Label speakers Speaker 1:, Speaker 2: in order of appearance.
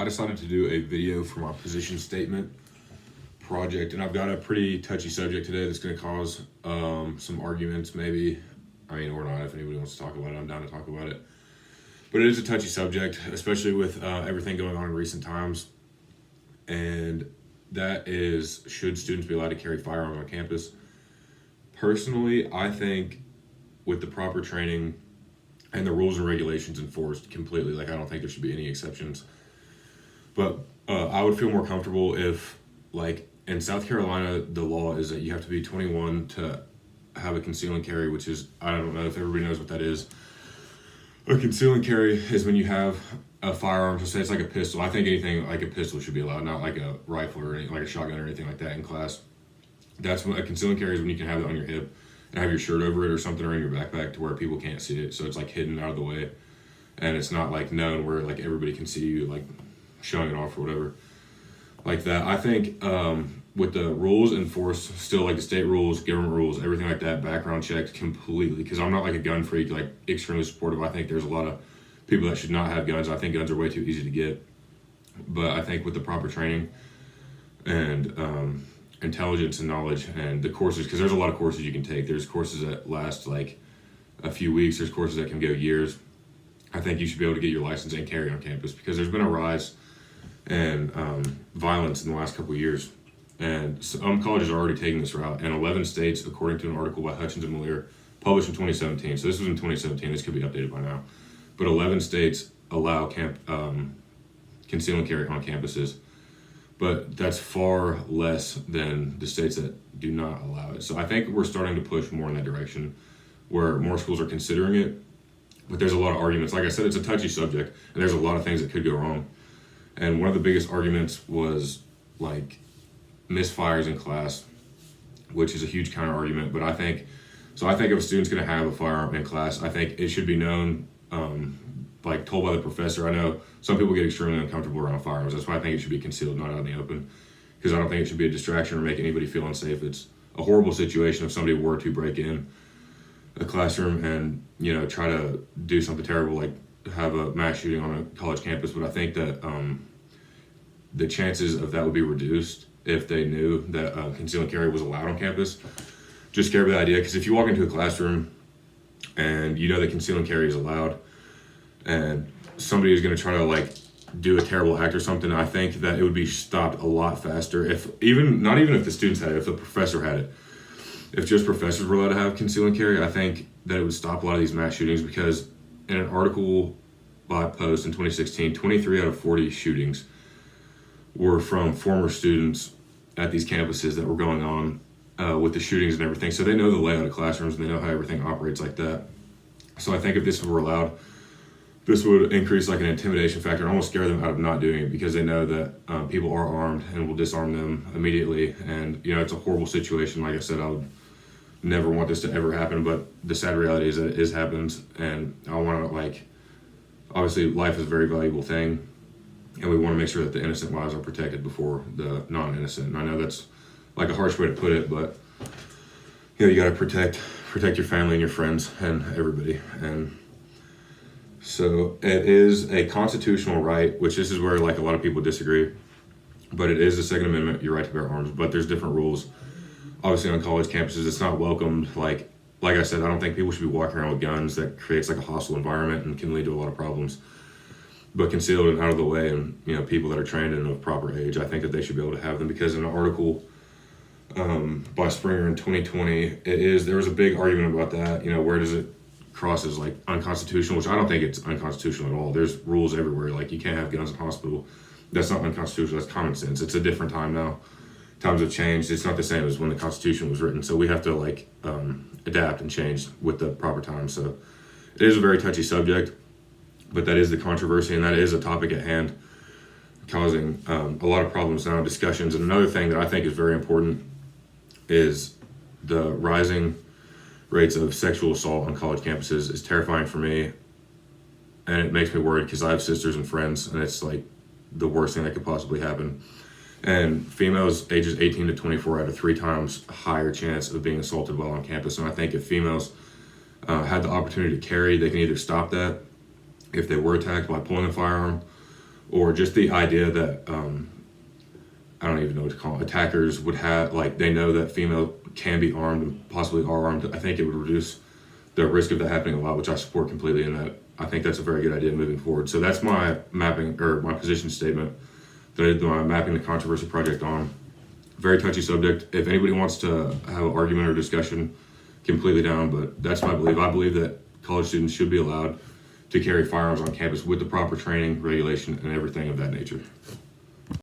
Speaker 1: I decided to do a video for my position statement project, and I've got a pretty touchy subject today that's going to cause some arguments, maybe. I mean, or not. If anybody wants to talk about it, I'm down to talk about it. But it is a touchy subject, especially with everything going on in recent times. And that is, should students be allowed to carry firearms on campus? Personally, I think with the proper training and the rules and regulations enforced completely, like I don't think there should be any exceptions. But I would feel more comfortable if, like in South Carolina, the law is that you have to be 21 to have a conceal and carry, which is, I don't know if everybody knows what that is. A conceal and carry is when you have a firearm, so say it's like a pistol. I think anything like a pistol should be allowed, not like a rifle or anything, like a shotgun or anything like that in class. That's when a conceal and carry is when you can have it on your hip and have your shirt over it or something, or in your backpack to where people can't see it. So it's like hidden out of the way, and it's not like known where like everybody can see you like showing it off or whatever like that. I think with the rules enforced still, like the state rules, government rules, everything like that, background checked completely, because I'm not like a gun freak, like extremely supportive. I think there's a lot of people that should not have guns. I think guns are way too easy to get. But I think with the proper training and intelligence and knowledge and the courses, because there's a lot of courses you can take. There's courses that last like a few weeks. There's courses that can go years. I think you should be able to get your license and carry on campus, because there's been a rise in violence in the last couple of years. And some colleges are already taking this route. And 11 states, according to an article by Hutchins and Malier, published in 2017. So this was in 2017. This could be updated by now. But 11 states allow conceal and carry on campuses. But that's far less than the states that do not allow it. So I think we're starting to push more in that direction, where more schools are considering it. But there's a lot of arguments. Like I said, it's a touchy subject, and there's a lot of things that could go wrong. And one of the biggest arguments was like misfires in class, which is a huge counter argument. But I think if a student's going to have a firearm in class, I think it should be known, like told by the professor. I know some people get extremely uncomfortable around firearms. That's why I think it should be concealed, not out in the open, because I don't think it should be a distraction or make anybody feel unsafe. It's a horrible situation if somebody were to break in a classroom and, you know, try to do something terrible, like have a mass shooting on a college campus. But I think that the chances of that would be reduced if they knew that conceal and carry was allowed on campus. Just scared of the idea, because if you walk into a classroom and you know that conceal and carry is allowed, and somebody is going to try to like do a terrible act or something, I think that it would be stopped a lot faster if not even if the students had it, if the professor had it. If just professors were allowed to have conceal and carry, I think that it would stop a lot of these mass shootings, because in an article by Post in 2016, 23 out of 40 shootings were from former students at these campuses that were going on with the shootings and everything. So they know the layout of classrooms and they know how everything operates like that. So I think if this were allowed, this would increase like an intimidation factor and almost scare them out of not doing it, because they know that people are armed and will disarm them immediately. And, you know, it's a horrible situation. Like I said, I would never want this to ever happen, but the sad reality is that it is happens. And I want to, like, obviously life is a very valuable thing, and we want to make sure that the innocent lives are protected before the non-innocent. And I know that's like a harsh way to put it, but you know, you got to protect your family and your friends and everybody. And so it is a constitutional right, which this is where like a lot of people disagree, but it is the Second Amendment, your right to bear arms. But there's different rules. Obviously on college campuses, it's not welcomed. Like I said, I don't think people should be walking around with guns. That creates like a hostile environment and can lead to a lot of problems. But concealed and out of the way, and, you know, people that are trained and of proper age, I think that they should be able to have them. Because in an article by Springer in 2020, there was a big argument about that. You know, where does it cross as like unconstitutional? Which I don't think it's unconstitutional at all. There's rules everywhere. Like you can't have guns in hospital. That's not unconstitutional. That's common sense. It's a different time now. Times have changed. It's not the same as when the Constitution was written. So we have to like adapt and change with the proper time. So it is a very touchy subject, but that is the controversy, and that is a topic at hand, causing a lot of problems now, discussions. And another thing that I think is very important is the rising rates of sexual assault on college campuses is terrifying for me, and it makes me worried because I have sisters and friends, and it's like the worst thing that could possibly happen. And females ages 18 to 24 have a 3 times higher chance of being assaulted while on campus. And I think if females had the opportunity to carry, they can either stop that if they were attacked by pulling a firearm, or just the idea that I don't even know what to call it. Attackers would have, like, they know that female can be armed and possibly are armed. I think it would reduce the risk of that happening a lot, which I support completely. In that, I think that's a very good idea moving forward. So that's my mapping or my position statement that I did my mapping the controversy project on. Very touchy subject. If anybody wants to have an argument or discussion, completely down. But that's my belief. I believe that college students should be allowed to carry firearms on campus with the proper training, regulation, and everything of that nature.